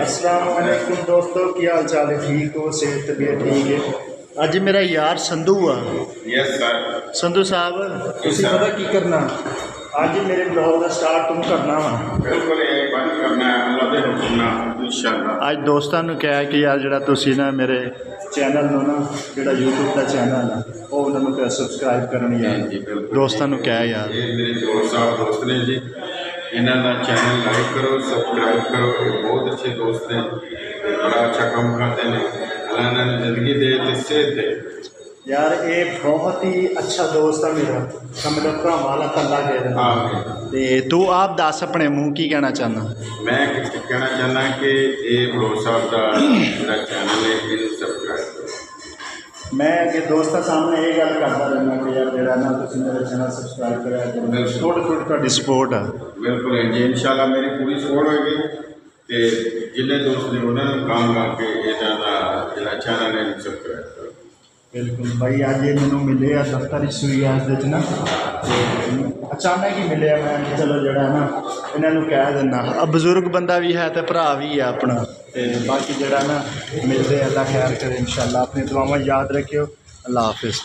अस्सलाम वालेकुम दोस्तों, क्या हाल चाल है? ठीक हो? सेहत तबीयत ठीक है? अज मेरा यार संधू आ। Yes sir. संधू साहब तुसी पता की करना, अज मेरे ब्लॉग का स्टार्ट तुम करना वा। बिल्कुल ये बंद करना है अल्लाह दे हुक्म नाल इंशाअल्लाह। अज दोस्तों ने कहा कि यार जरा तुसी ना मेरे चैनल नो ना जो यूट्यूब का चैनल है वो उन्होंने सबसक्राइब करनी है। जी बिल्कुल दोस्तों ने कहा यार ये मेरे दोस्त साहब दोस्त ने जी, इन्हों का चैनल लाइक करो सबसक्राइब करो। ये बहुत अच्छे दोस्त हैं, बड़ा अच्छा काम करते हैं। अल्लाह इन्होंने जिंदगी दे ते सेहत दे। यार ये बहुत ही अच्छा दोस्त है मेरा, मेरा भरा वाला तला हाँ गया। तू आप दस अपने मुँह की कहना चाहना? मैं कहना चाहना कि ये बलोच साहब का जो चैनल है इन्हें सबसक्राइब करो। मैं अगे दोस्तों सामने ये गल करता रहना कि यार जरा ना तुम मेरा चैनल सबसक्राइब कराया करो, थोड़ी थोड़ी थोड़ी सपोर्ट है। बिल्कुल जी इंशाअल्लाह मेरी पूरी सपोर्ट होगी। तो जिन्हें दोस्त ने उन्होंने काम करके जो चैनल है सबसक्राइब करो। बिल्कुल भाई, अज ये मैनू मिले आ दफ्तर सूई ना अचानक ही मिले। मैं चलो जरा ना इन्हों कह देना, अब बजुर्ग बंदा भी है तो भरा भी है अपना। तो बाकी जरा ना मिलते अल्लाह खैर करे इंशाअल्लाह। अपनी दुआवां याद रखियो। अल्लाह हाफिज़।